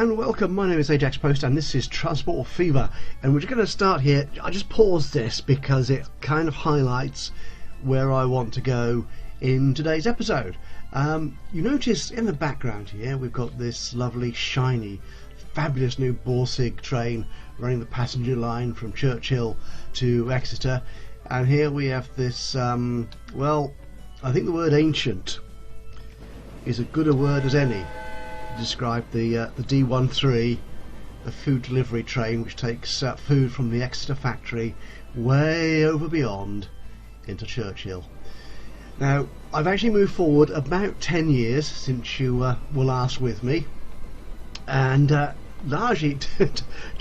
and welcome. My name is Ajaxpost and this is Transport Fever, and we're just going to start here. I just paused this because it kind of highlights where I want to go in today's episode. You notice in the background here we've got this lovely shiny fabulous new Borsig train running the passenger line from Churchill to Exeter, and here we have this well, I think the word ancient is as good a word as any to describe the D13, the food delivery train which takes food from the Exeter factory way over beyond into Churchill. Now, I've actually moved forward about 10 years since you were last with me, and largely to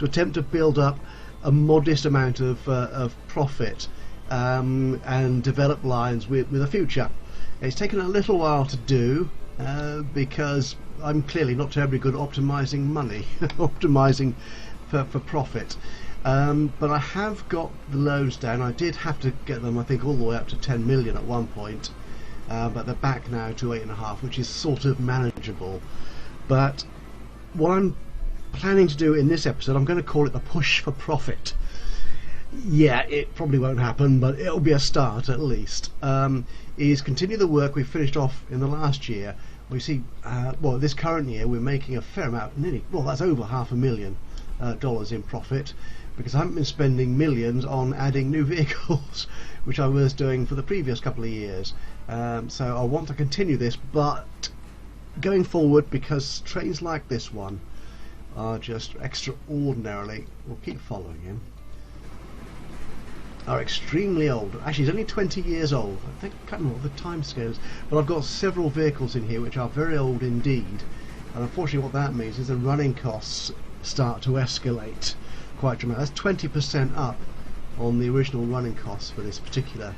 attempt to build up a modest amount of profit and develop lines with a future. It's taken a little while to do because I'm clearly not terribly good at optimising money, optimising for profit. But I have got the loads down. I did have to get them, I think, all the way up to 10 million at one point, but they're back now to 8.5, which is sort of manageable. But what I'm planning to do in this episode, I'm going to call it the push for profit. Yeah, it probably won't happen, but it'll be a start at least. Is continue the work we finished off in the last year. We see, well, this current year we're making a fair amount, nearly, well, that's over $500,000 in profit, because I haven't been spending millions on adding new vehicles, which I was doing for the previous couple of years. So I want to continue this, but going forward, because trains like this one are just extraordinarily, we'll keep following him, are extremely old. Actually, he's only 20 years old. I think, I can't remember what the time scale is, but I've got several vehicles in here which are very old indeed, and unfortunately what that means is the running costs start to escalate quite dramatically. That's 20% up on the original running costs for this particular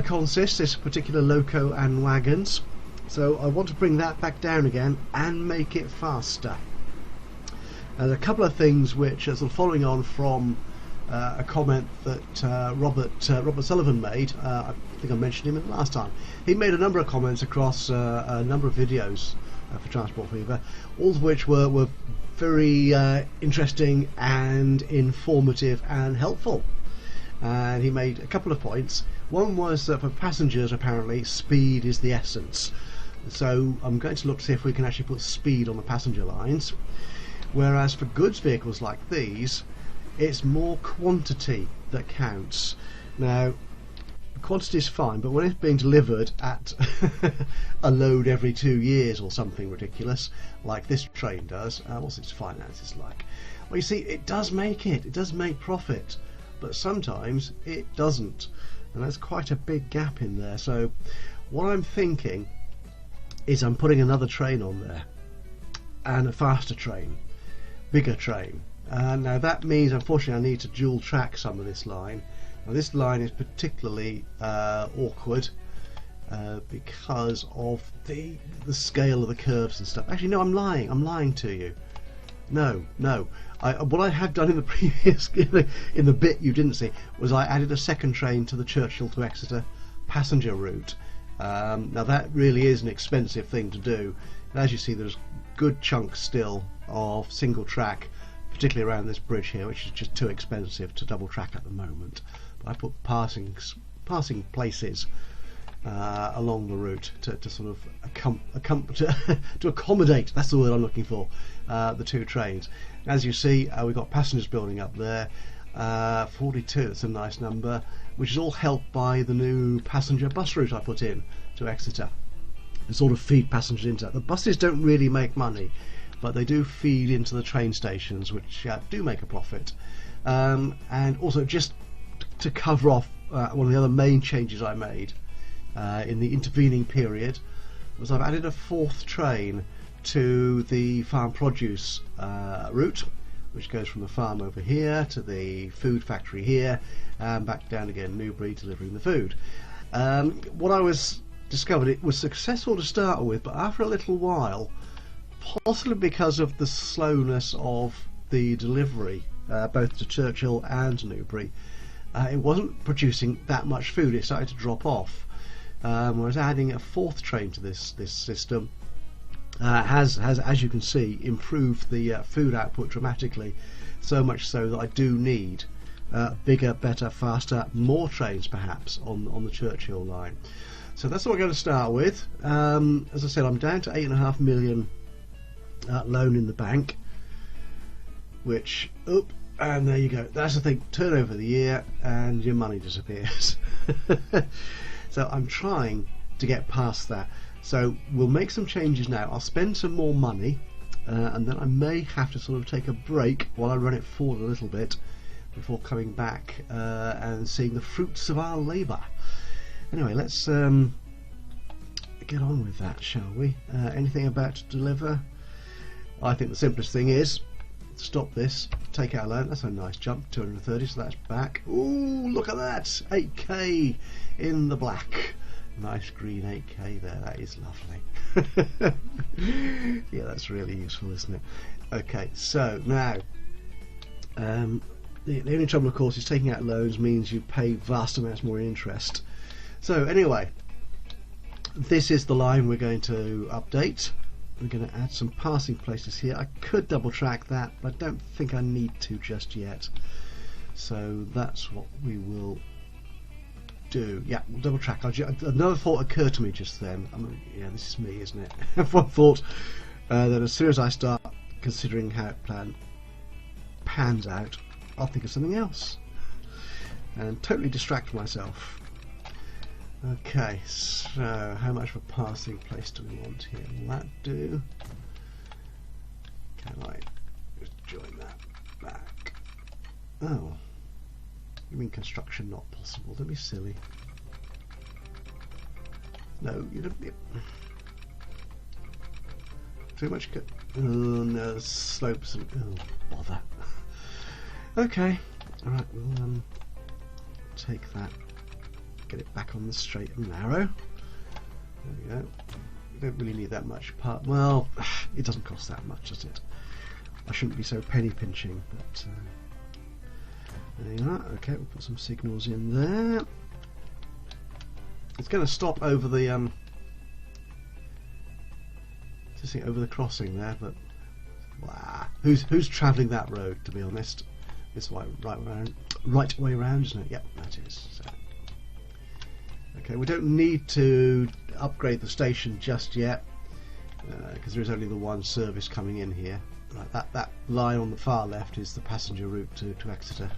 consist, this particular loco and wagons. So I want to bring that back down again and make it faster. And a couple of things which are sort of following on from a comment that Robert Sullivan made. I think I mentioned him last time. He made a number of comments across a number of videos for Transport Fever, all of which were very interesting and informative and helpful. And he made a couple of points. One was that for passengers, apparently, speed is the essence. So I'm going to look to see if we can actually put speed on the passenger lines. Whereas for goods vehicles like these, it's more quantity that counts. Now, quantity is fine, but when it's being delivered at a load every 2 years or something ridiculous, like this train does, what's its finances like? Well, you see, it does make profit, but sometimes it doesn't, and there's quite a big gap in there. So what I'm thinking is I'm putting another train on there, and a faster train, bigger train. Now that means, unfortunately, I need to dual track some of this line. Now this line is particularly awkward because of the scale of the curves and stuff. Actually, no, I'm lying to you. No. What I have done in the previous, in the bit you didn't see, was I added a second train to the Churchill to Exeter passenger route. Now that really is an expensive thing to do. And as you see, there's good chunks still of single track, particularly around this bridge here, which is just too expensive to double track at the moment. But I put passing places along the route to sort of to accommodate, that's the word I'm looking for, the two trains. As you see, we've got passengers building up there. 42, that's a nice number, which is all helped by the new passenger bus route I put in to Exeter and sort of feed passengers into that. The buses don't really make money, but they do feed into the train stations, which do make a profit. And also, just to cover off one of the other main changes I made in the intervening period, was I've added a fourth train to the farm produce route, which goes from the farm over here to the food factory here and back down again, Newbury, delivering the food. What I discovered, it was successful to start with, but after a little while, possibly because of the slowness of the delivery, both to Churchill and Newbury, it wasn't producing that much food. It started to drop off. Whereas adding a fourth train to this system, has, as you can see, improved the food output dramatically, so much so that I do need bigger, better, faster, more trains perhaps on the Churchill line. So that's what we're going to start with. As I said, I'm down to 8.5 million loan in the bank, which, and there you go. That's the thing, turn over the year and your money disappears. So I'm trying to get past that. So we'll make some changes now. I'll spend some more money, and then I may have to sort of take a break while I run it forward a little bit before coming back and seeing the fruits of our labour. Anyway, let's get on with that, shall we? Anything about to deliver? I think the simplest thing is stop this, take out a loan. That's a nice jump, 230, so that's back. Ooh, look at that, 8k in the black. Nice green 8k there, that is lovely. Yeah, that's really useful, isn't it? Okay, so now the only trouble, of course, is taking out loans means you pay vast amounts more in interest. So anyway, this is the line we're going to update. We're going to add some passing places here. I could double track that, but I don't think I need to just yet. So that's what we will do. Yeah, we'll double track. Another thought occurred to me just then. I mean, yeah, this is me, isn't it? One thought that as soon as I start considering how it pans out, I'll think of something else and totally distract myself. Okay, so how much of a passing place do we want here? Will that do? Can I just join that back? Oh, you mean construction not possible? Don't be silly. No, you don't. Too much. Oh no, slopes and oh bother. Okay, all right. We'll take that. Get it back on the straight and narrow. There we go. We don't really need that much part. Well, it doesn't cost that much, does it? I shouldn't be so penny pinching, but there you are. Okay, we'll put some signals in there. It's going to stop over the over the crossing there, but wow, who's travelling that road? To be honest, it's right way round, isn't it? Yep, that is. So. Okay, we don't need to upgrade the station just yet because there is only the one service coming in here. Right, that line on the far left is the passenger route to Exeter,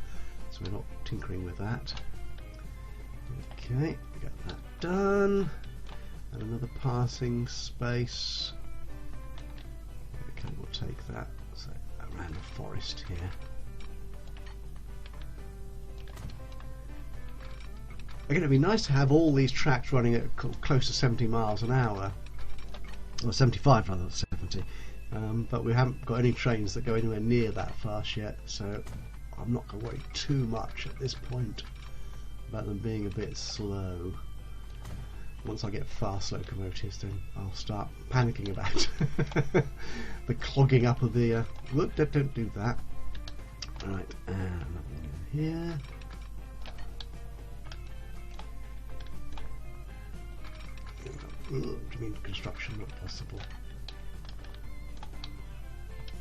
so we're not tinkering with that. Okay, get that done. And another passing space. Okay, we'll take that around the forest here. Again, it'd be nice to have all these tracks running at close to 70 miles an hour, or 75 rather than 70, but we haven't got any trains that go anywhere near that fast yet, so I'm not going to worry too much at this point about them being a bit slow. Once I get fast locomotives, then I'll start panicking about the clogging up of the... Look, don't do that. Right, and another one in here. Do you mean construction not possible?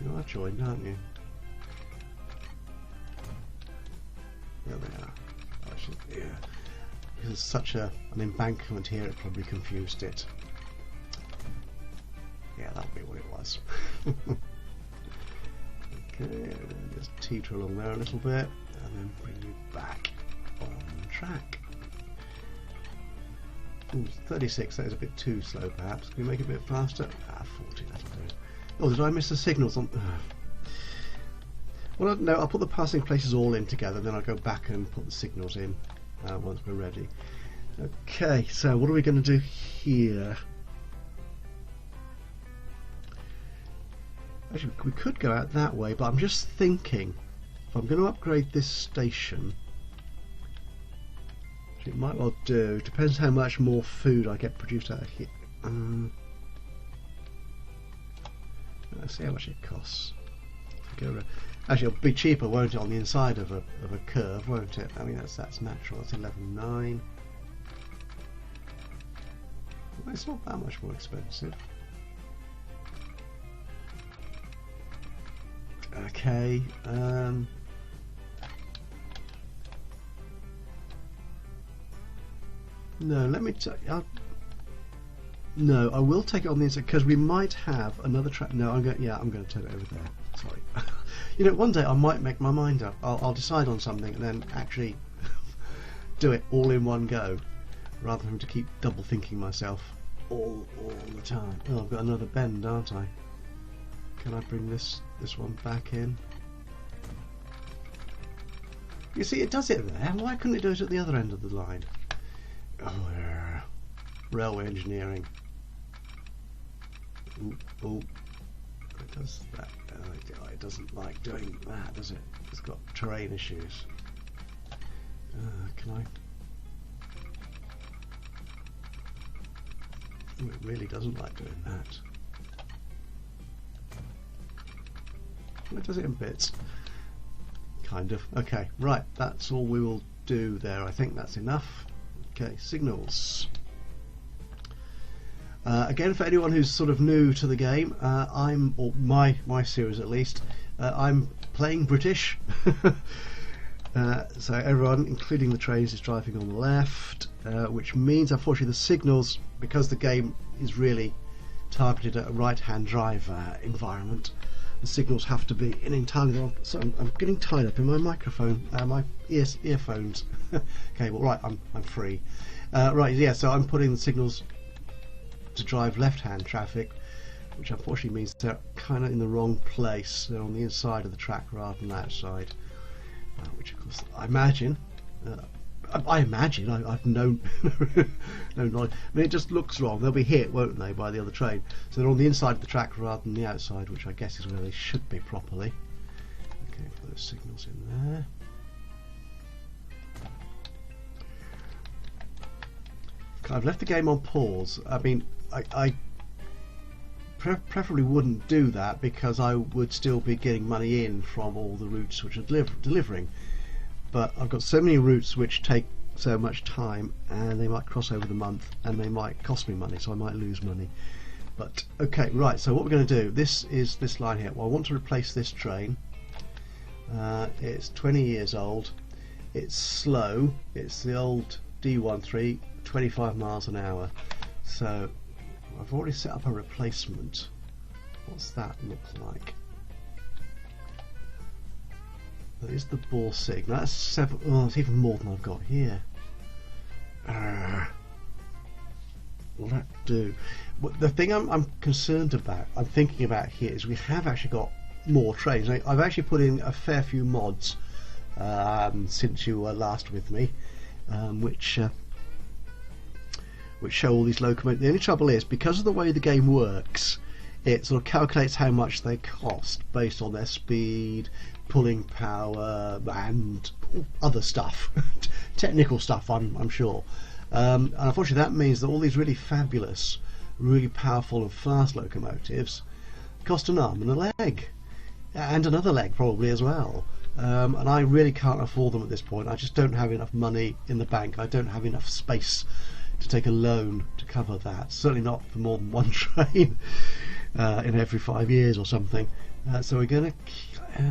You are joined, aren't you? There they are. Yeah. There's such an embankment here, it probably confused it. Yeah, that'll be what it was. Okay, just teeter along there a little bit, and then bring you back on track. Ooh, 36, that is a bit too slow perhaps. Can we make it a bit faster? 40, that'll do. Oh, did I miss the signals on... Well, no, I'll put the passing places all in together, then I'll go back and put the signals in once we're ready. Okay, so what are we going to do here? Actually, we could go out that way, but I'm just thinking, if I'm going to upgrade this station, it might well do. Depends how much more food I get produced out of here. Let's see how much it costs. Actually, it'll be cheaper, won't it, on the inside of a curve, won't it? I mean, that's natural. That's 11.9. Well, it's not that much more expensive. Okay. No, let me. No, I will take it on the inside because we might have another track. No, I'm going. Yeah, I'm going to turn it over there. Sorry. You know, one day I might make my mind up. I'll decide on something and then actually do it all in one go, rather than to keep double thinking myself all the time. Oh, I've got another bend, aren't I? Can I bring this one back in? You see, it does it there. Why couldn't it do it at the other end of the line? Oh, railway engineering. Oh, it does that. It doesn't like doing that, does it? It's got terrain issues. Can I? Oh, it really doesn't like doing that. It does it in bits. Kind of. Okay, right, that's all we will do there. I think that's enough. Okay, signals. Again, for anyone who's sort of new to the game, or my series at least, I'm playing British. So everyone, including the trains, is driving on the left, which means, unfortunately, the signals, because the game is really targeted at a right-hand drive environment, the signals have to be in entirely the wrong. So I'm getting tied up in my microphone, my earphones. Okay, well, right, I'm free. Right, yeah. So I'm putting the signals to drive left-hand traffic, which unfortunately means they're kind of in the wrong place. They're on the inside of the track rather than the outside, which of course I imagine. I've no knowledge. I mean, it just looks wrong. They'll be hit, won't they, by the other train? So they're on the inside of the track rather than the outside, which I guess is where they should be properly. Okay, put those signals in there. I've left the game on pause. I mean, I preferably wouldn't do that because I would still be getting money in from all the routes which are delivering. But I've got so many routes which take so much time, and they might cross over the month, and they might cost me money, so I might lose money. But okay, right. So what we're going to do? This is this line here. Well, I want to replace this train. It's 20 years old. It's slow. It's the old D13, 25 miles an hour. So I've already set up a replacement. What's that look like? There's the ball sig. That's 7. Oh, it's even more than I've got here. Will that do? The thing I'm concerned about, I'm thinking about here, is we have actually got more trains. I've actually put in a fair few mods since you were last with me, which show all these locomotives. The only trouble is, because of the way the game works, it sort of calculates how much they cost based on their speed, pulling power, and other stuff, technical stuff, I'm sure. And unfortunately, that means that all these really fabulous, really powerful and fast locomotives cost an arm and a leg, and another leg probably as well. And I really can't afford them at this point. I just don't have enough money in the bank. I don't have enough space to take a loan to cover that. Certainly not for more than one train in every 5 years or something. So we're going to.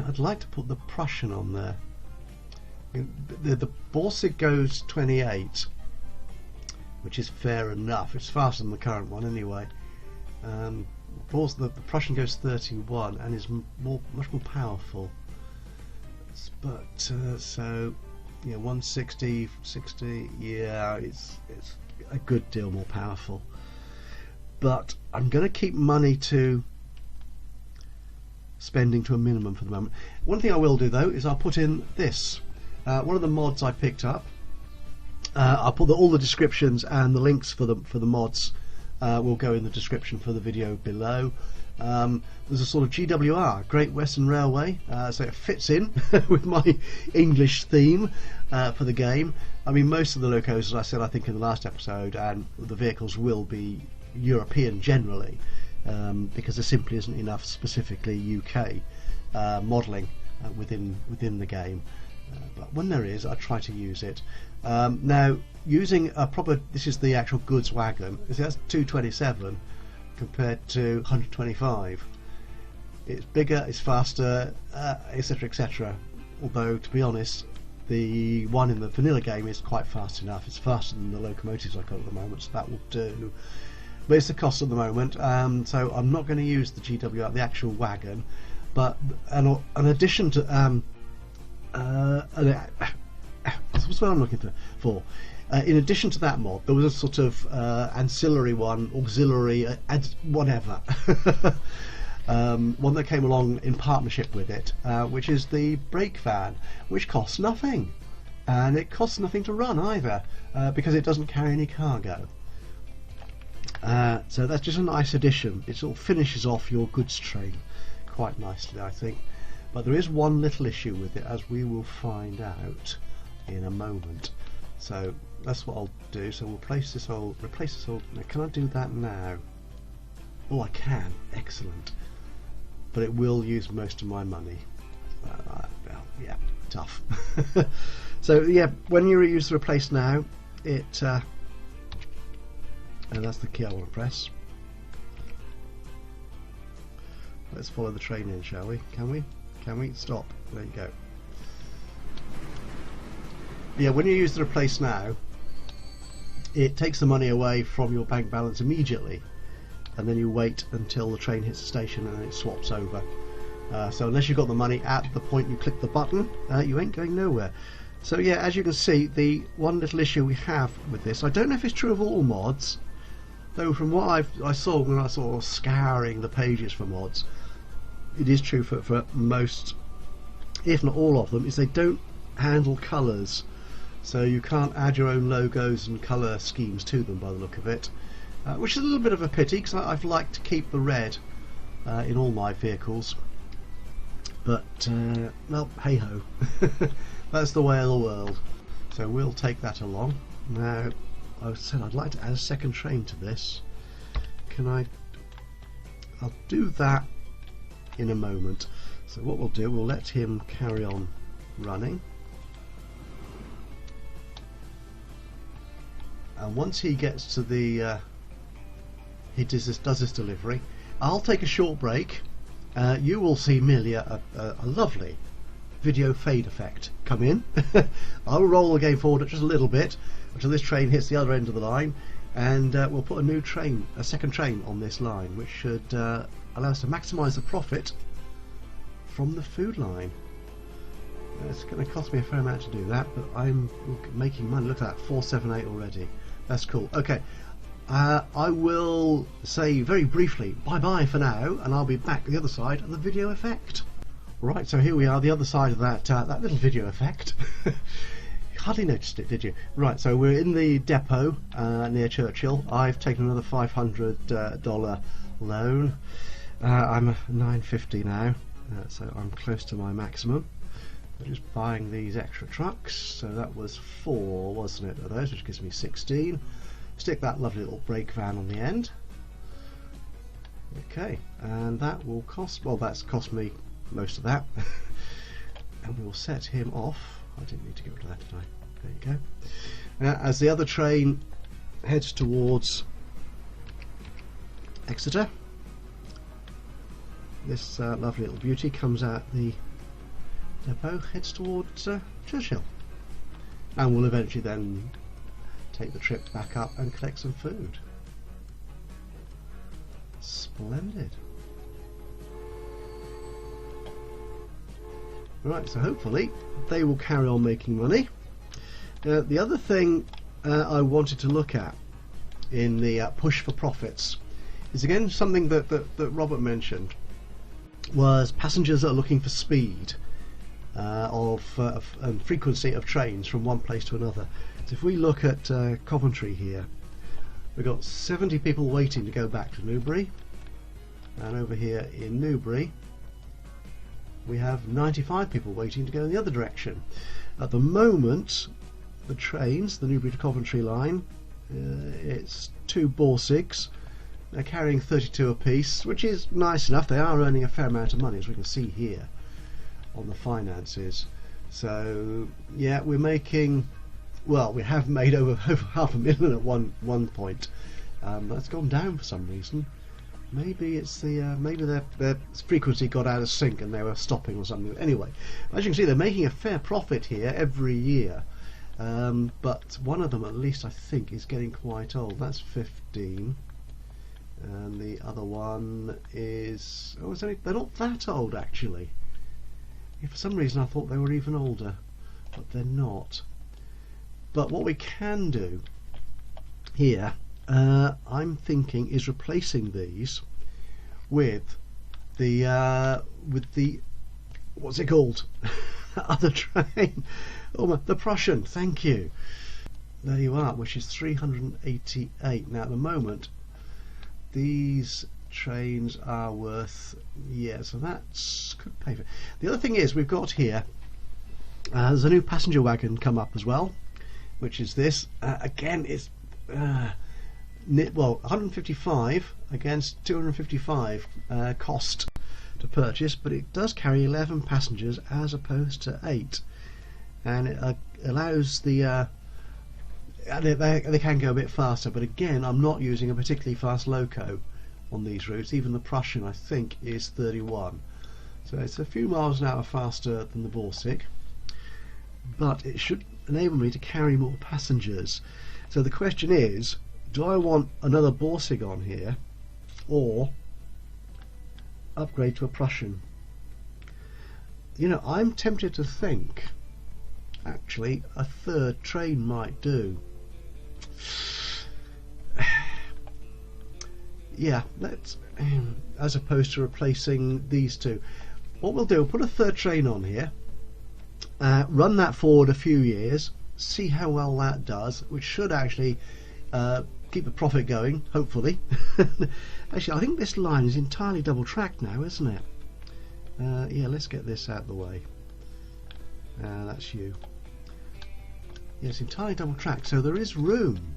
I'd like to put the Prussian on there. The Borsig goes 28, which is fair enough. It's faster than the current one anyway. The Prussian goes 31 and is much more powerful. But so yeah, 160, 60. Yeah, it's a good deal more powerful. But I'm going to keep money to spending to a minimum for the moment. One thing I will do though is I'll put in this. One of the mods I picked up. I'll put all the descriptions and the links for the mods will go in the description for the video below. There's a sort of GWR, Great Western Railway, so it fits in with my English theme for the game. I mean, most of the locos, as I said, I think in the last episode, and the vehicles will be European generally, because there simply isn't enough specifically UK modelling within the game. But when there is, I try to use it. Now, using a proper, this is the actual goods wagon. That's 227 compared to 125. It's bigger, it's faster, etc, etc. Although, to be honest, the one in the vanilla game is quite fast enough. It's faster than the locomotives I've got at the moment, so that will do. But it's the cost at the moment, so I'm not going to use the GWR, the actual wagon. But an addition to what's what I'm looking for. In addition to that mod, there was a sort of ancillary one, auxiliary, whatever. One that came along in partnership with it, which is the brake van, which costs nothing, and it costs nothing to run either, because it doesn't carry any cargo. So that's just a nice addition. It sort of finishes off your goods train quite nicely, I think. But there is one little issue with it, as we will find out in a moment. So that's what I'll do. So we'll replace this old. Now, can I do that now? Oh, I can. Excellent. But it will use most of my money. Well, yeah, tough. So yeah, when you use the replace now, it and that's the key I want to press. Let's follow the train in, shall we? Can we? Can we? Stop. There you go. Yeah, when you use the replace now, it takes the money away from your bank balance immediately, and then you wait until the train hits the station and then it swaps over. So unless you've got the money at the point you click the button, you ain't going nowhere. So yeah, as you can see, the one little issue we have with this, I don't know if it's true of all mods, though from what I saw when I was sort of scouring the pages for mods, it is true for most, if not all of them, is they don't handle colours. So you can't add your own logos and colour schemes to them by the look of it, which is a little bit of a pity, because I've liked to keep the red in all my vehicles. But, well, hey-ho. That's the way of the world. So we'll take that along. Now, I said I'd like to add a second train to this. Can I? I'll do that in a moment. So what we'll do, we'll let him carry on running. And once he gets to the he does this delivery, I'll take a short break. You will see merely a lovely video fade effect come in. I'll roll the game forward just a little bit until this train hits the other end of the line, and we'll put a second train on this line, which should allow us to maximise the profit from the food line. It's going to cost me a fair amount to do that, but I'm making money. Look at that, 478 already. That's cool. Okay, I will say very briefly bye-bye for now, and I'll be back the other side of the video effect. Right, so here we are, the other side of that little video effect. Hardly noticed it, did you? Right, so we're in the depot near Churchill. I've taken another $500 loan. I'm $950 now, so I'm close to my maximum. I'm just buying these extra trucks. So that was 4, wasn't it, of those, which gives me 16. Stick that lovely little brake van on the end. Okay, and that will cost, well, that's cost me most of that. And we'll set him off. I didn't need to get rid of that, did I? There you go. Now, as the other train heads towards Exeter, this lovely little beauty comes out the depot, heads towards Churchill, and we'll eventually then take the trip back up and collect some food. Splendid. Right, so hopefully they will carry on making money. The other thing I wanted to look at in the push for profits is again something that Robert mentioned, was passengers that are looking for speed and frequency of trains from one place to another. So if we look at Coventry here, we've got 70 people waiting to go back to Newbury, and over here in Newbury we have 95 people waiting to go in the other direction. At the moment, the trains, the Newbury to Coventry line, it's 2 Borsigs. They're carrying 32 apiece, which is nice enough. They are earning a fair amount of money, as we can see here on the finances. So yeah, we're making, well, we have made over $500,000 at one point. That's gone down for some reason. Maybe it's the maybe their frequency got out of sync and they were stopping or something. Anyway, as you can see, they're making a fair profit here every year. But one of them, at least, I think, is getting quite old. That's 15, and the other one is they're not that old actually. Yeah, for some reason, I thought they were even older, but they're not. But what we can do here, I'm thinking, is replacing these with the what's it called? Other train. Oh, the Prussian. Thank you. There you are, which is 388. Now, at the moment, these trains are worth, yeah, so that's could pay for it. The other thing is, we've got here, there's a new passenger wagon come up as well, which is this. Again, it's well, 155 against 255 cost to purchase, but it does carry 11 passengers as opposed to 8, and it allows the they can go a bit faster, but again, I'm not using a particularly fast loco on these routes. Even the Prussian, I think, is 31, so it's a few miles an hour faster than the Borsig, but it should enable me to carry more passengers. So the question is, do I want another Borsig on here, or upgrade to a Prussian? You know, I'm tempted to think actually a third train might do. Yeah, let's as opposed to replacing these two, what we'll do, we'll put a third train on here, run that forward a few years, see how well that does, which should actually keep the profit going, hopefully. Actually, I think this line is entirely double tracked now, isn't it? Yeah, let's get this out of the way. That's you. Yeah, it's entirely double tracked, so there is room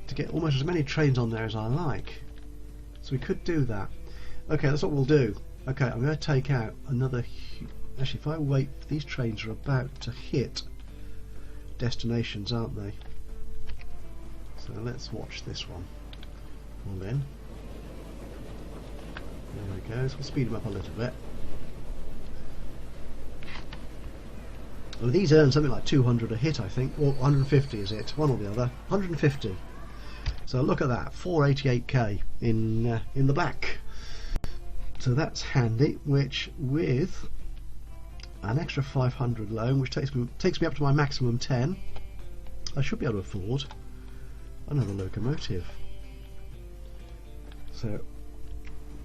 to get almost as many trains on there as I like. So we could do that. Okay, that's what we'll do. Okay, I'm going to take out another... Actually, if I wait, these trains are about to hit destinations, aren't they? So let's watch this one. Pull in. There we go. So we'll speed them up a little bit. Well, these earn something like 200 a hit, I think, or 150 is it? One or the other. 150. So look at that, 488k in the black. So that's handy. Which, with an extra 500 loan, which takes me up to my maximum 10, I should be able to afford another locomotive. So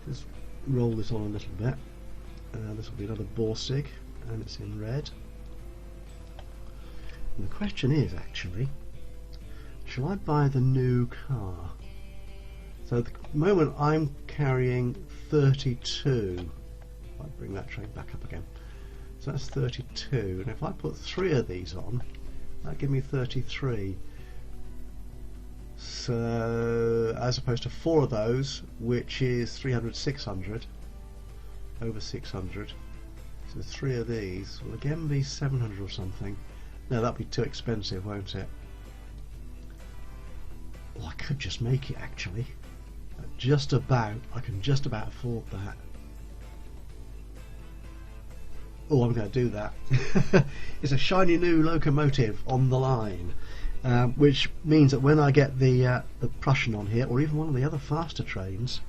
just roll this on a little bit. This will be another Borsig, and it's in red. And the question is, actually, shall I buy the new car? So at the moment I'm carrying 32. I'll bring that train back up again. So that's 32, and if I put 3 of these on, that'll give me 33. So as opposed to 4 of those, which is 300, 600, over 600. So 3 of these will again be 700 or something. No, that'd be too expensive, won't it? Well, I could just make it actually. Just about, I can just about afford that. Oh, I'm going to do that. It's a shiny new locomotive on the line, which means that when I get the Prussian on here, or even one of the other faster trains,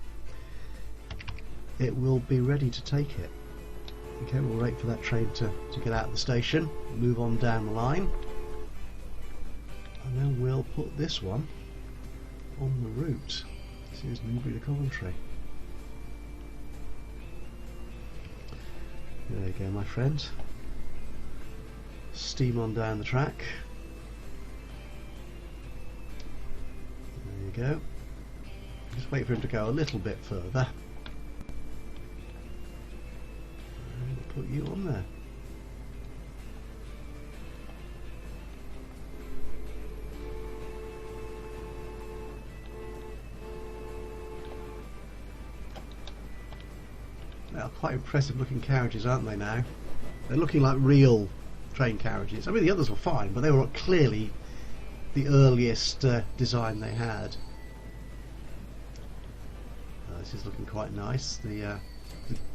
it will be ready to take it. Okay, we'll wait for that train to get out of the station, move on down the line, and then we'll put this one on the route. Here's Newbury to Coventry. There you go, my friend. Steam on down the track. There you go. Just wait for him to go a little bit further. And we'll put you on there. They are quite impressive looking carriages, aren't they now? They're looking like real train carriages. I mean, the others were fine, but they were clearly the earliest design they had. This is looking quite nice. The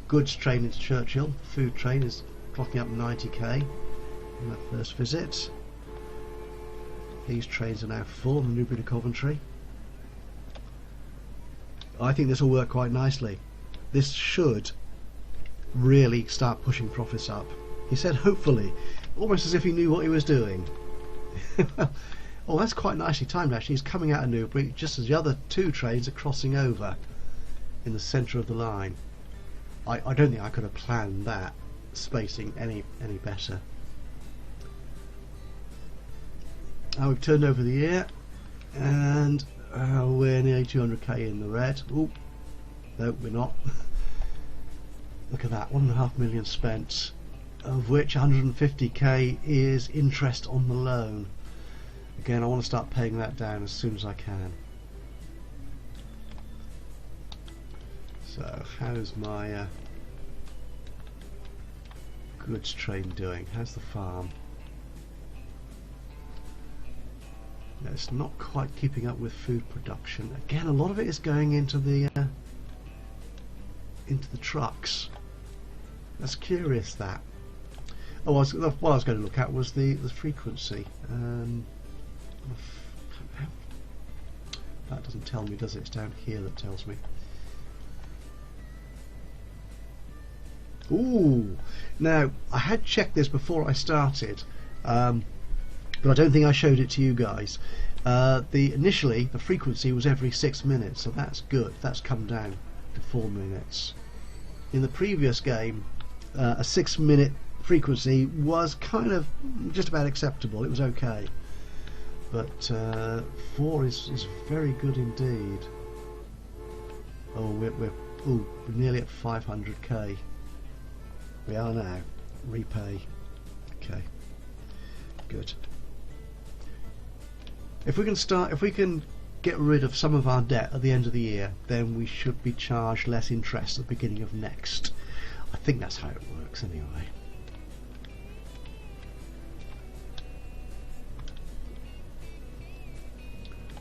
goods train into Churchill, food train, is clocking up 90k in that first visit. These trains are now full on the Newbury to Coventry. I think this will work quite nicely. This should really start pushing profits up. He said hopefully, almost as if he knew what he was doing. Oh, that's quite nicely timed actually. He's coming out of Newbury just as the other two trains are crossing over in the centre of the line. I don't think I could have planned that spacing any better. Now we've turned over the year and we're nearly 200k in the red. Oh, no, we're not. Look at that, 1.5 million spent, of which 150k is interest on the loan. Again, I want to start paying that down as soon as I can. So, how's my goods train doing? How's the farm? No, it's not quite keeping up with food production. Again, a lot of it is going into the trucks. That's curious. That. Oh, what I was going to look at was the frequency. That doesn't tell me, does it? It's down here that tells me. Ooh! Now, I had checked this before I started, but I don't think I showed it to you guys. Initially, the frequency was every 6 minutes, so that's good. That's come down to 4 minutes. In the previous game, a 6 minute frequency was kind of just about acceptable. It was okay. But 4 is very good indeed. Oh, we're nearly at 500k. We are now. Repay. Okay. Good. If we can get rid of some of our debt at the end of the year, then we should be charged less interest at the beginning of next. I think that's how it works anyway.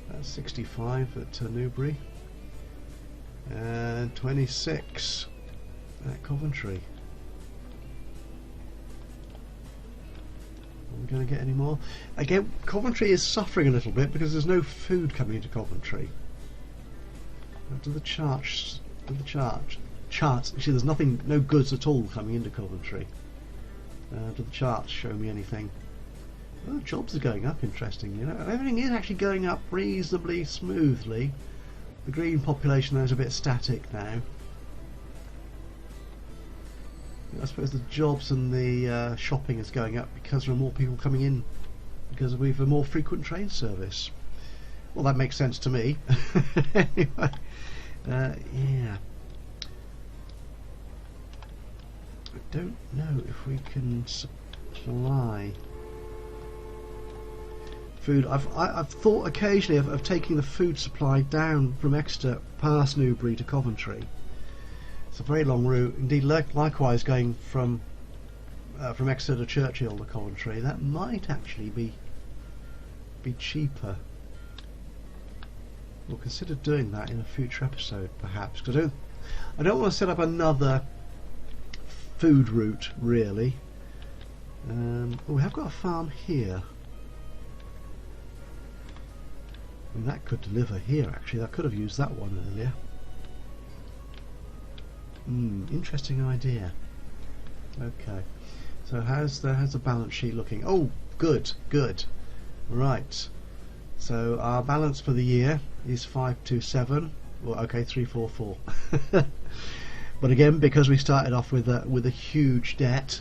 That's 65 at Newbury and 26 at Coventry. Are we going to get any more? Again, Coventry is suffering a little bit because there's no food coming into Coventry. Do the charts? Actually, there's nothing, no goods at all coming into Coventry. Do the charts show me anything? Oh, jobs are going up, interesting. You know, everything is actually going up reasonably smoothly. The green population there is a bit static now. I suppose the jobs and the shopping is going up because there are more people coming in because we have a more frequent train service. Well, that makes sense to me. Anyway, yeah. I don't know if we can supply food. I've thought occasionally of taking the food supply down from Exeter past Newbury to Coventry. It's a very long route. Indeed, likewise going from Exeter to Churchill to Coventry. That might actually be cheaper. We'll consider doing that in a future episode, perhaps. Because I don't want to set up another food route, really. Oh, we have got a farm here. I mean, that could deliver here. Actually, I could have used that one earlier. Interesting idea. Okay, so how's the balance sheet looking? Oh, good. Right, so our balance for the year is 527. Well, okay, 344. But again, because we started off with a huge debt,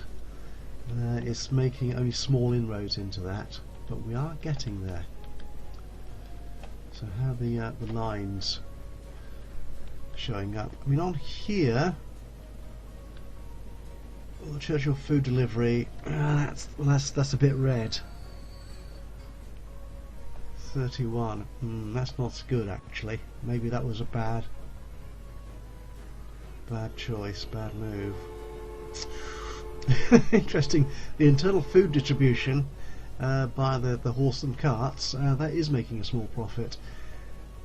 it's making only small inroads into that. But we are getting there. So how are the lines showing up? I mean, on here, the Churchill food delivery, that's a bit red. 31. That's not good actually. Maybe that was a bad choice, bad move. Interesting. The internal food distribution by the horse and carts, that is making a small profit.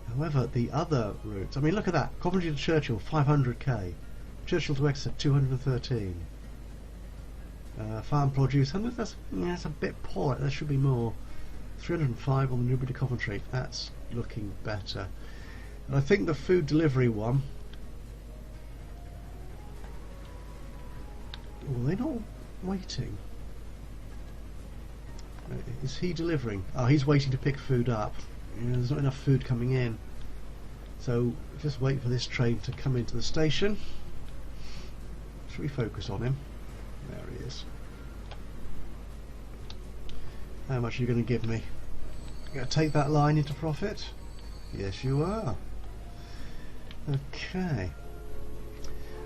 However, the other routes, I mean, look at that. Coventry to Churchill, 500k. Churchill to Exeter, 213. Farm produce, that's a bit poor. There should be more. 305 on the Newbury to Coventry. That's looking better. And I think the food delivery one. Well, they're not waiting. Is he delivering? Oh, he's waiting to pick food up. There's not enough food coming in. So just wait for this train to come into the station. Should we focus on him? There he is. How much are you going to give me? You going to take that line into profit? Yes, you are. Okay.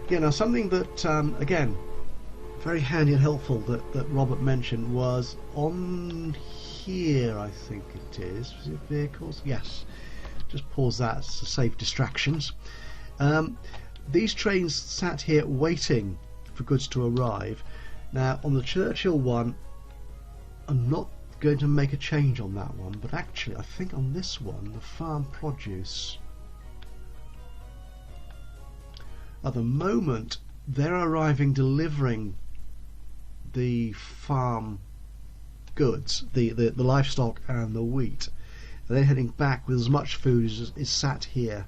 Yeah, now something that, again, very handy and helpful that Robert mentioned was on here, I think it is. Is it vehicles? Yes. Just pause that to save distractions. These trains sat here waiting for goods to arrive. Now on the Churchill one, I'm not going to make a change on that one, but actually I think on this one, the farm produce, at the moment they're arriving delivering the farm goods, the livestock and the wheat. They're heading back with as much food as is sat here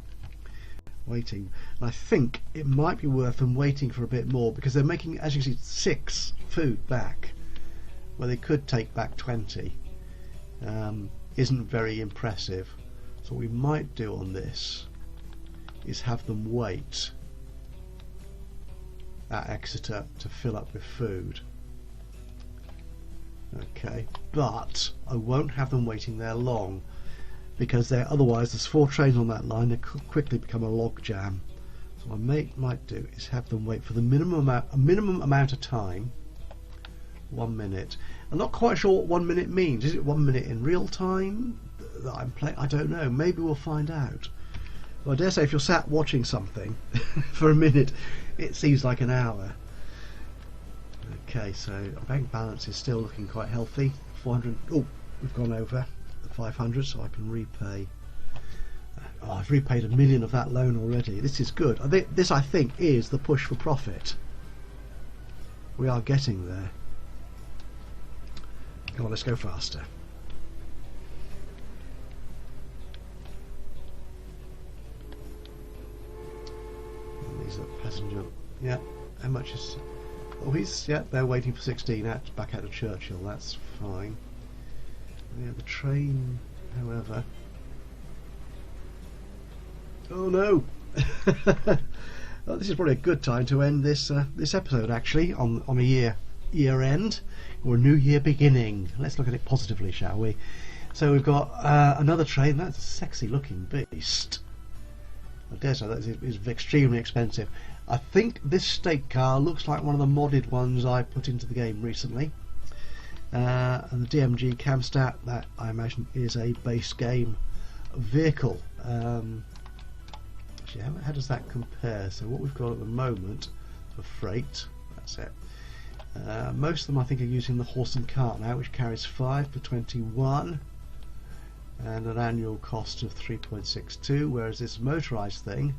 waiting. And I think it might be worth them waiting for a bit more, because they're making, as you can see, 6 food back where they could take back 20. Isn't very impressive. So what we might do on this is have them wait at Exeter to fill up with food. Okay, but I won't have them waiting there long, because otherwise there's 4 trains on that line. They could quickly become a log jam. So what I might do is have them wait for the minimum amount of time. 1 minute. I'm not quite sure what 1 minute means. Is it 1 minute in real time that I'm playing? I don't know. Maybe we'll find out. Well, I dare say if you're sat watching something for a minute, it seems like an hour. Okay, so our bank balance is still looking quite healthy. 400. Oh, we've gone over the 500, so I can repay. Oh, I've repaid $1 million of that loan already. This is good. This, I think, is the push for profit. We are getting there. Come on, let's go faster. And these are passenger. Yeah, how much is? Oh, they're waiting for 16 back out of Churchill. That's fine. Yeah, the train, however. Oh no! Well, this is probably a good time to end this episode, actually, on a year end or a new year beginning. Let's look at it positively, shall we? So we've got another train. That's a sexy looking beast. I dare say that is extremely expensive. I think this state car looks like one of the modded ones I put into the game recently. And the DMG Camstat, that I imagine is a base game vehicle. Actually, how does that compare? So what we've got at the moment for freight, that's it. Most of them I think are using the horse and cart now, which carries 5 for 21 and an annual cost of 3.62, whereas this motorised thing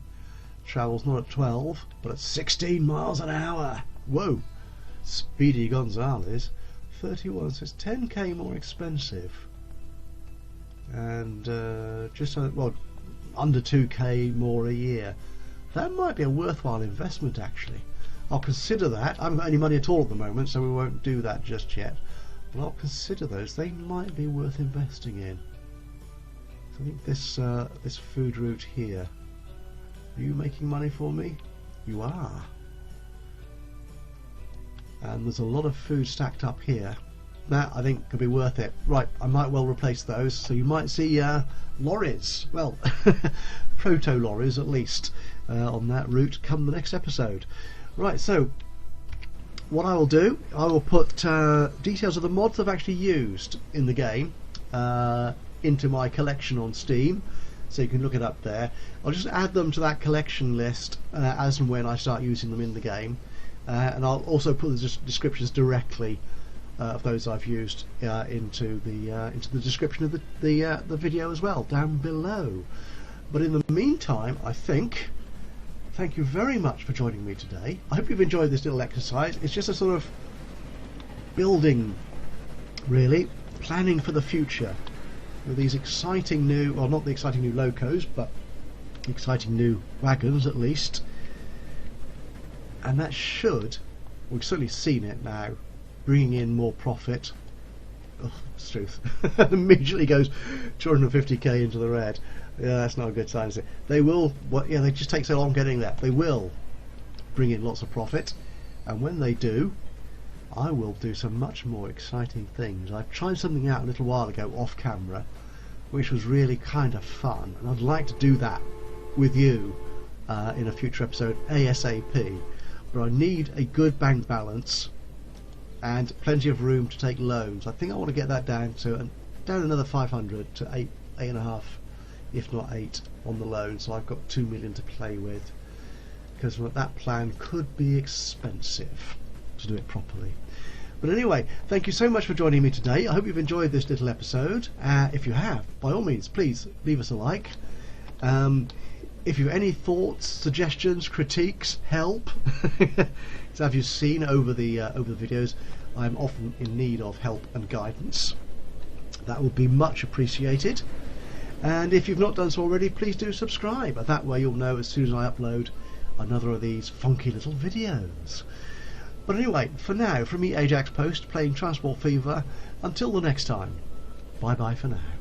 travels not at 12 but at 16 miles an hour. Whoa! Speedy Gonzales. 31, so it's 10k more expensive, and just under 2k more a year. That might be a worthwhile investment, actually. I'll consider that. I haven't got any money at all at the moment, so we won't do that just yet, but I'll consider those. They might be worth investing in. So I think this food route here, are you making money for me? You are. And there's a lot of food stacked up here. That I think could be worth it. Right, I might well replace those, so you might see lorries, well, proto lorries at least, on that route come the next episode. Right, so what I will do, I will put details of the mods I've actually used in the game into my collection on Steam, so you can look it up there. I'll just add them to that collection list as and when I start using them in the game. And I'll also put the descriptions directly of those I've used into the description of the video as well, down below. But in the meantime, I think, thank you very much for joining me today. I hope you've enjoyed this little exercise. It's just a sort of building, really, planning for the future with these exciting new, well, not the exciting new locos, but exciting new wagons at least. And that should, we've certainly seen it now, bringing in more profit. Oh, it's the truth. Immediately goes 250k into the red. Yeah, that's not a good sign, is it? They will, well, yeah, they just take so long getting there. They will bring in lots of profit, and when they do, I will do some much more exciting things. I tried something out a little while ago off camera, which was really kind of fun, and I'd like to do that with you in a future episode ASAP. But I need a good bank balance and plenty of room to take loans. I think I want to get that down to another 500 to 8.5, if not 8 on the loan, so I've got 2 million to play with, because that plan could be expensive to do it properly. But anyway, thank you so much for joining me today. I hope you've enjoyed this little episode. If you have, by all means, please leave us a like. If you have any thoughts, suggestions, critiques, help, so as you've seen over the videos, I'm often in need of help and guidance. That would be much appreciated. And if you've not done so already, please do subscribe. That way you'll know as soon as I upload another of these funky little videos. But anyway, for now, from me, Ajaxpost, playing Transport Fever, until the next time, bye bye for now.